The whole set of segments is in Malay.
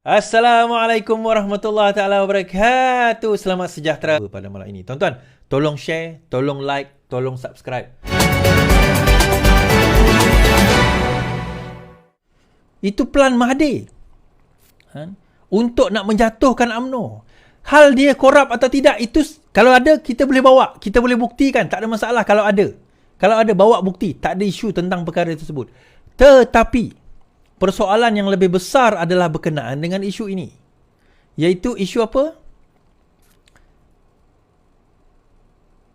Assalamualaikum warahmatullahi taala wabarakatuh. Selamat sejahtera pada malam ini. Tuan-tuan, tolong share, tolong like, tolong subscribe. Itu plan Mahathir. Untuk nak menjatuhkan UMNO. Hal dia korup atau tidak, itu kalau ada kita boleh bawa, kita boleh buktikan, tak ada masalah kalau ada. Kalau ada, bawa bukti, tak ada isu tentang perkara tersebut. Tetapi persoalan yang lebih besar adalah berkenaan dengan isu ini. Iaitu isu apa?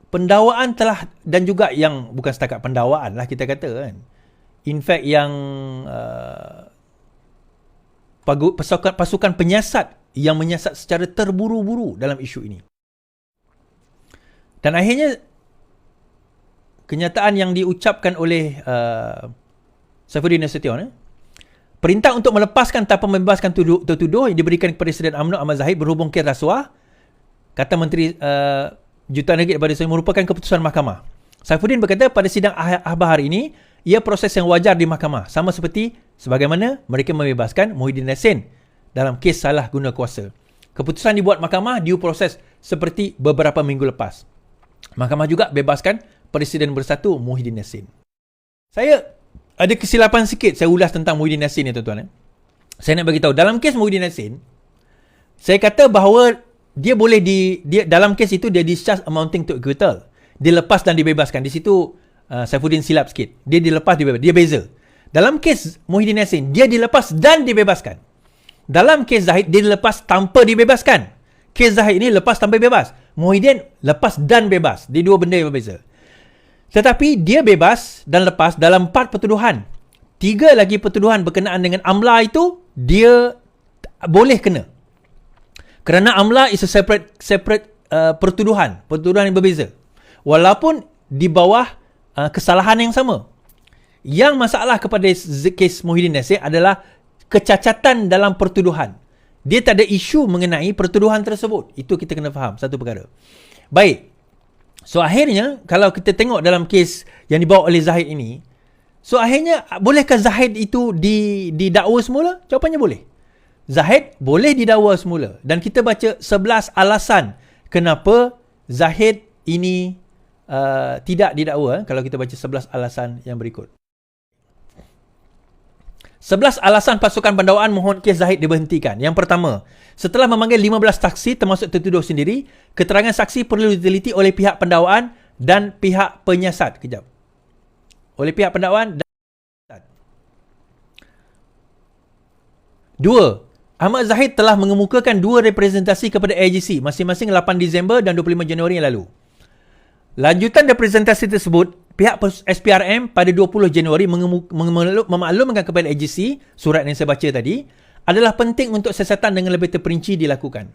Pendakwaan telah, dan juga yang bukan setakat pendakwaan lah kita kata kan. In fact yang pasukan penyiasat yang menyiasat secara terburu-buru dalam isu ini. Dan akhirnya kenyataan yang diucapkan oleh Saifuddin Nasution, perintah untuk melepaskan tanpa membebaskan tertuduh yang diberikan kepada Presiden UMNO Ahmad Zahid berhubung kes rasuah, kata Menteri jutaan ringgit kepada saya, merupakan keputusan mahkamah. Saifuddin berkata pada sidang akhbar hari ini, ia proses yang wajar di mahkamah, sama seperti sebagaimana mereka membebaskan Muhyiddin Yassin dalam kes salah guna kuasa. Keputusan dibuat mahkamah diproses seperti beberapa minggu lepas. Mahkamah juga bebaskan Presiden Bersatu Muhyiddin Yassin. Saya ada kesilapan sikit saya ulas tentang Muhyiddin Yassin ni tuan-tuan. Saya nak bagi tahu dalam kes Muhyiddin Yassin, saya kata bahawa dia boleh dia dalam kes itu dia discharge amounting to acquittal. Dia lepas dan dibebaskan. Di situ Saifuddin silap sikit. Dia dilepas dibebas. Dia beza. Dalam kes Muhyiddin Yassin, dia dilepas dan dibebaskan. Dalam kes Zahid, dia dilepas tanpa dibebaskan. Kes Zahid ini lepas tanpa bebas. Muhyiddin lepas dan bebas. Dia dua benda yang berbeza. Tetapi dia bebas dan lepas dalam 4 pertuduhan. 3 lagi pertuduhan berkenaan dengan amla itu, dia boleh kena. Kerana amla is a separate pertuduhan yang berbeza. Walaupun di bawah kesalahan yang sama. Yang masalah kepada kes Muhyiddin Yassin adalah kecacatan dalam pertuduhan. Dia tak ada isu mengenai pertuduhan tersebut. Itu kita kena faham, satu perkara. Baik. So akhirnya, kalau kita tengok dalam kes yang dibawa oleh Zahid ini, so akhirnya, bolehkah Zahid itu didakwa semula? Jawapannya boleh. Zahid boleh didakwa semula. Dan kita baca 11 alasan kenapa Zahid ini tidak didakwa. Kalau kita baca 11 alasan yang berikut. 11 alasan pasukan pendakwaan mohon kes Zahid diberhentikan. Yang pertama, setelah memanggil 15 saksi termasuk tertuduh sendiri, keterangan saksi perlu diteliti oleh pihak pendakwaan dan pihak penyiasat. Kejap. Oleh pihak pendakwaan dan penyiasat. 2. Ahmad Zahid telah mengemukakan 2 representasi kepada AIGC masing-masing 8 Disember dan 25 Januari yang lalu. Lanjutan representasi tersebut, pihak SPRM pada 20 Januari memaklumkan kepada AIGC, surat yang saya baca tadi, adalah penting untuk siasatan dengan lebih terperinci dilakukan.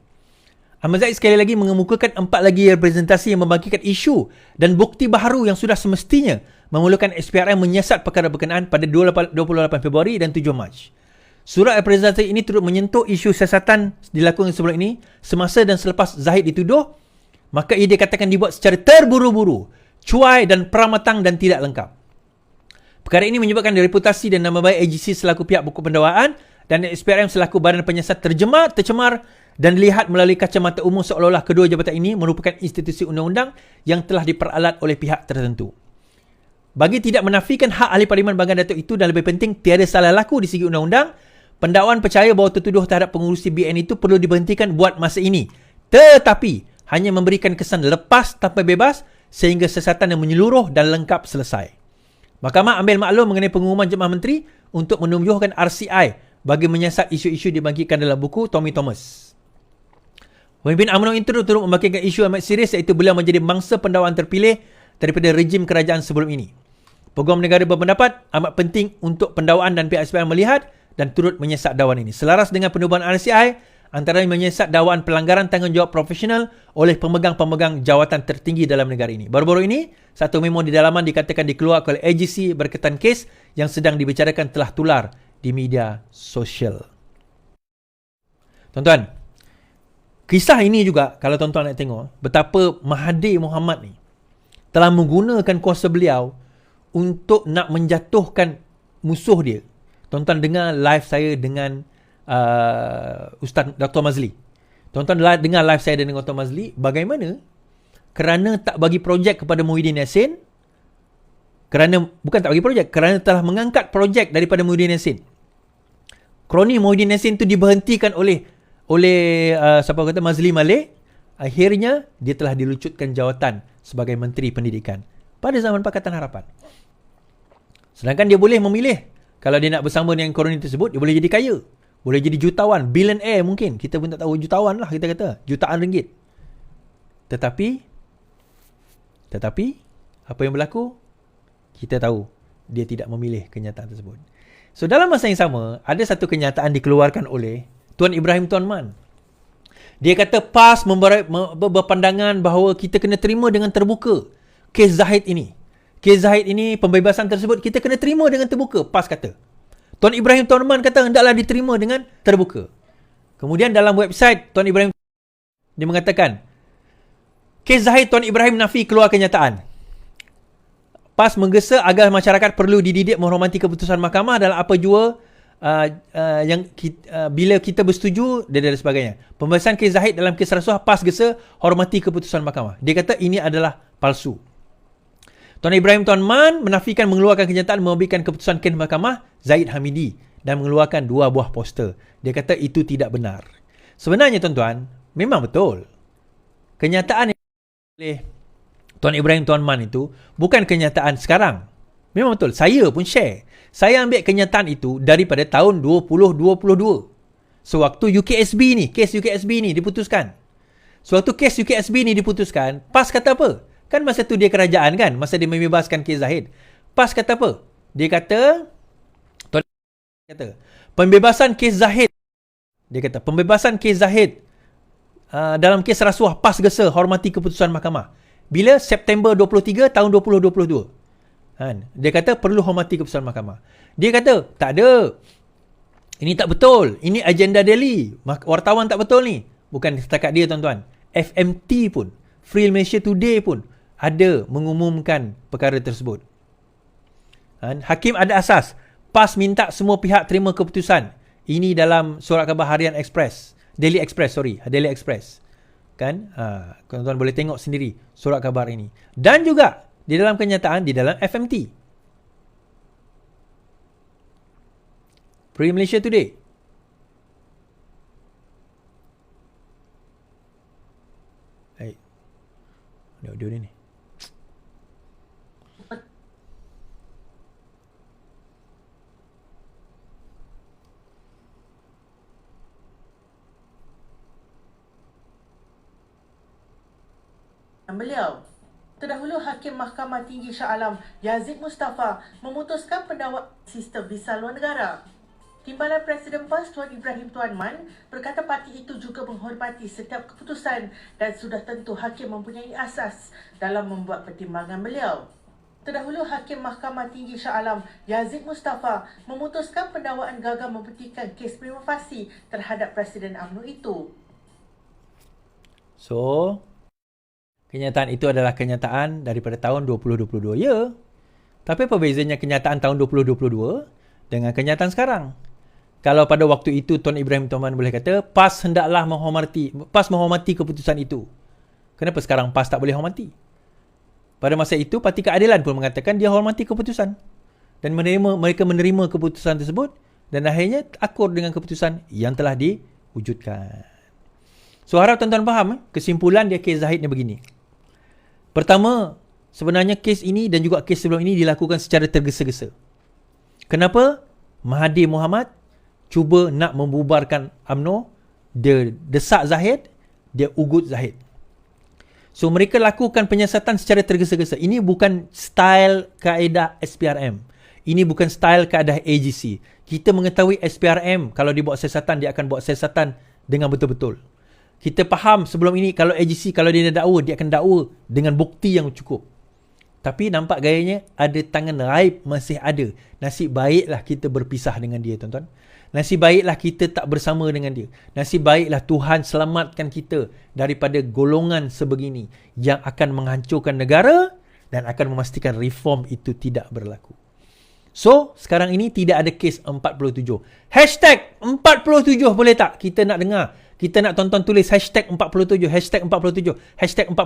Ahmad Zahid sekali lagi mengemukakan 4 lagi representasi yang membagikan isu dan bukti baharu yang sudah semestinya memerlukan SPRM menyiasat perkara berkenaan pada 28 Februari dan 7 Mac. Surat representasi ini turut menyentuh isu siasatan dilakukan sebelum ini, semasa dan selepas Zahid dituduh, maka ia dikatakan dibuat secara terburu-buru, cuai dan peramatang dan tidak lengkap. Perkara ini menyebabkan reputasi dan nama baik AIGC selaku pihak buku pendakwaan dan SPRM selaku badan penyiasat tercemar dan dilihat melalui kacamata umum seolah-olah kedua jabatan ini merupakan institusi undang-undang yang telah diperalat oleh pihak tertentu. Bagi tidak menafikan hak ahli parlimen bahagian Datuk itu dan lebih penting tiada salah laku di segi undang-undang, pendakwaan percaya bahawa tertuduh terhadap pengurusi BN itu perlu diberhentikan buat masa ini. Tetapi hanya memberikan kesan lepas tanpa bebas sehingga siasatan yang menyeluruh dan lengkap selesai. Mahkamah ambil maklum mengenai pengumuman Jemaah Menteri untuk menunjukkan RCI bagi menyiasat isu-isu dibangkitkan dalam buku Tommy Thomas. Pemimpin UMNO itu turut membangkitkan isu amat serius iaitu beliau menjadi mangsa pendakwaan terpilih daripada rejim kerajaan sebelum ini. Peguam negara berpendapat amat penting untuk pendakwaan dan pihak SPRM melihat dan turut menyiasat dakwaan ini. Selaras dengan penubuhan RCI, antara menyiasat dakwaan pelanggaran tanggungjawab profesional oleh pemegang-pemegang jawatan tertinggi dalam negara ini. Baru-baru ini, satu memo di dalaman dikatakan dikeluarkan oleh AIGC berkaitan kes yang sedang dibicarakan telah tular di media sosial. Tuan-tuan, kisah ini juga, kalau tuan-tuan nak tengok, betapa Mahathir Mohamad ni telah menggunakan kuasa beliau untuk nak menjatuhkan musuh dia. Tuan-tuan dengar live saya dengan Ustaz Dr. Mazli. Tuan-tuan dengar live saya dengan Dr. Mazli, bagaimana kerana tak bagi projek kepada Muhyiddin Yassin, bukan tak bagi projek, kerana telah mengangkat projek daripada Muhyiddin Yassin. Kroni Muhyiddin Yassin tu diberhentikan oleh siapa kata Mazli Malik, akhirnya dia telah dilucutkan jawatan sebagai Menteri Pendidikan pada zaman Pakatan Harapan. Sedangkan dia boleh memilih, kalau dia nak bersama dengan kroni tersebut, dia boleh jadi kaya, boleh jadi jutawan, billionaire mungkin, kita pun tak tahu, jutawan lah kita kata, jutaan ringgit. Tetapi apa yang berlaku? Kita tahu dia tidak memilih kenyataan tersebut. So dalam masa yang sama, ada satu kenyataan dikeluarkan oleh Tuan Ibrahim Tuan Man. Dia kata PAS berpandangan bahawa kita kena terima dengan terbuka kes Zahid ini. Kes Zahid ini, pembebasan tersebut kita kena terima dengan terbuka, PAS kata. Tuan Ibrahim Tuan Man kata hendaklah diterima dengan terbuka. Kemudian dalam website Tuan Ibrahim, dia mengatakan kes Zahid, Tuan Ibrahim nafi keluar kenyataan. PAS menggesa agar masyarakat perlu dididik menghormati keputusan mahkamah dalam apa jua bila kita bersetuju dan sebagainya. Pembahasan kes Zahid dalam kes rasuah, PAS gesa hormati keputusan mahkamah. Dia kata ini adalah palsu. Tuan Ibrahim Tuan Man menafikan mengeluarkan kenyataan memberikan keputusan kes mahkamah Zahid Hamidi dan mengeluarkan 2 buah poster. Dia kata itu tidak benar. Sebenarnya tuan-tuan, memang betul. Kenyataan yang oleh Tuan Ibrahim Tuan Man itu bukan kenyataan sekarang. Memang betul. Saya pun share. Saya ambil kenyataan itu daripada tahun 2022. Sewaktu UKSB ni, kes UKSB ni diputuskan. Sewaktu kes UKSB ni diputuskan, PAS kata apa? Kan masa tu dia kerajaan kan? Masa dia membebaskan kes Zahid. PAS kata apa? Dia kata, pembebasan kes Zahid. Dia kata, pembebasan kes Zahid dalam kes rasuah, PAS gesa hormati keputusan mahkamah. Bila? September 23 tahun 2022. Dia kata perlu hormati keputusan mahkamah. Dia kata tak ada. Ini tak betul. Ini agenda Delhi. Wartawan tak betul ni. Bukan setakat dia tuan-tuan. FMT pun, Free Malaysia Today pun ada mengumumkan perkara tersebut. Hakim ada asas. PAS minta semua pihak terima keputusan. Ini dalam surat khabar harian Express. Daily Express. Kan? Tuan-tuan boleh tengok sendiri surat khabar ini. Dan juga di dalam kenyataan di dalam FMT, Free Malaysia Today. Ada audio dia ni. Beliau, terdahulu Hakim Mahkamah Tinggi Shah Alam Yazid Mustafa memutuskan pendakwaan sistem visa luar negara. Timbalan Presiden PAS Tuan Ibrahim Tuan Man berkata parti itu juga menghormati setiap keputusan dan sudah tentu Hakim mempunyai asas dalam membuat pertimbangan beliau. Terdahulu Hakim Mahkamah Tinggi Shah Alam Yazid Mustafa memutuskan pendakwaan gagal membuktikan kes prima facie terhadap Presiden UMNO itu. So, kenyataan itu adalah kenyataan daripada tahun 2022, ya. Tapi apa bezanya kenyataan tahun 2022 dengan kenyataan sekarang? Kalau pada waktu itu Tuan Ibrahim Tuan Man boleh kata PAS hendaklah menghormati keputusan itu. Kenapa sekarang PAS tak boleh hormati? Pada masa itu Parti Keadilan pun mengatakan dia hormati keputusan dan mereka menerima keputusan tersebut dan akhirnya akur dengan keputusan yang telah diwujudkan. So harap tuan-tuan faham kesimpulan dia kes Zahid ni begini. Pertama, sebenarnya kes ini dan juga kes sebelum ini dilakukan secara tergesa-gesa. Kenapa? Mahathir Mohamad cuba nak membubarkan UMNO, dia desak Zahid, dia ugut Zahid. So mereka lakukan penyiasatan secara tergesa-gesa. Ini bukan style kaedah SPRM. Ini bukan style kaedah AGC. Kita mengetahui SPRM kalau dia buat siasatan, dia akan buat siasatan dengan betul-betul. Kita faham sebelum ini kalau AGC, kalau dia nak dakwa, dia akan dakwa dengan bukti yang cukup. Tapi nampak gayanya ada tangan raib masih ada. Nasib baiklah kita berpisah dengan dia, tuan-tuan. Nasib baiklah kita tak bersama dengan dia. Nasib baiklah Tuhan selamatkan kita daripada golongan sebegini yang akan menghancurkan negara dan akan memastikan reform itu tidak berlaku. So, sekarang ini tidak ada kes 47. Hashtag 47 boleh tak? Kita nak dengar. Kita nak tonton tulis hashtag 47, hashtag 47, hashtag 40,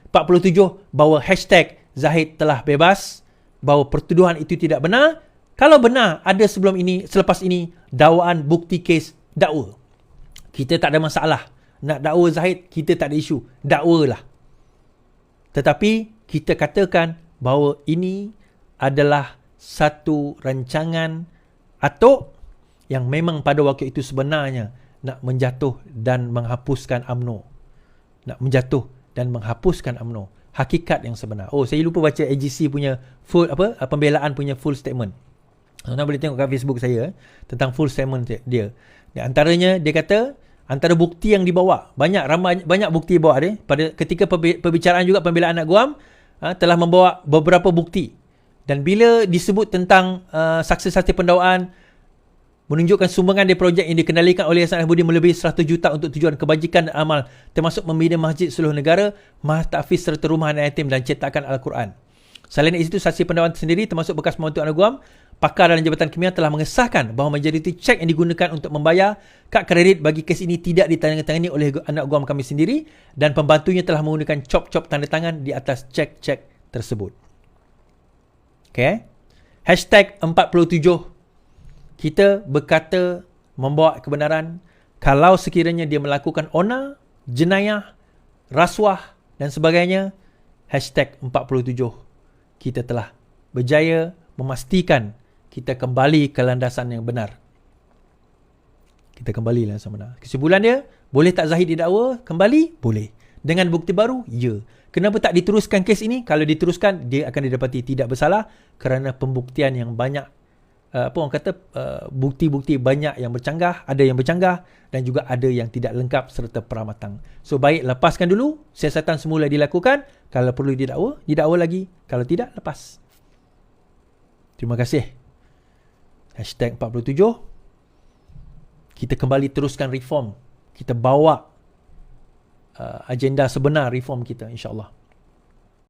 47, bahawa hashtag Zahid telah bebas, bahawa pertuduhan itu tidak benar. Kalau benar, ada selepas ini, dakwaan bukti kes dakwa. Kita tak ada masalah. Nak dakwa Zahid, kita tak ada isu. Dakwalah. Tetapi, kita katakan bahawa ini adalah satu rancangan atok yang memang pada waktu itu sebenarnya nak menjatuh dan menghapuskan UMNO. Nak menjatuh dan menghapuskan UMNO. Hakikat yang sebenar. Oh, saya lupa baca AGC punya full pembelaan punya full statement. Tuan-tuan boleh tengok kat Facebook saya tentang full statement dia. Di antaranya dia kata antara bukti yang dibawa, banyak bukti dibawa dia. Pada ketika perbicaraan juga pembelaan anak Guam telah membawa beberapa bukti. Dan bila disebut tentang saksi-saksi pendakwaan menunjukkan sumbangan dari projek yang dikendalikan oleh Yayasan Al-Budi melebihi 100 juta untuk tujuan kebajikan dan amal, termasuk membina masjid seluruh negara, mahtahfiz serta rumah anak yatim dan cetakan Al-Quran. Selain itu, saksi pendakwaan sendiri termasuk bekas pembantu anak Guam, pakar dalam Jabatan Kimia telah mengesahkan bahawa majoriti cek yang digunakan untuk membayar kad kredit bagi kes ini tidak ditandatangani oleh anak Guam kami sendiri dan pembantunya telah menggunakan cop-cop tanda tangan di atas cek-cek tersebut. Okay. Hashtag 47. Kita berkata membawa kebenaran kalau sekiranya dia melakukan onar, jenayah, rasuah dan sebagainya. Hashtag 47. Kita telah berjaya memastikan kita kembali ke landasan yang benar. Kita kembali ke landasan benar. Kesimpulan dia, boleh tak Zahid didakwa? Kembali? Boleh. Dengan bukti baru? Ya. Kenapa tak diteruskan kes ini? Kalau diteruskan, dia akan didapati tidak bersalah kerana pembuktian yang banyak, bukti-bukti banyak yang bercanggah, ada yang bercanggah dan juga ada yang tidak lengkap serta peramatang. So, baik lepaskan dulu, siasatan semula dilakukan, kalau perlu didakwa lagi, kalau tidak, lepas. Terima kasih. Hashtag 47. Kita kembali teruskan reform. Kita bawa agenda sebenar reform kita, insyaAllah.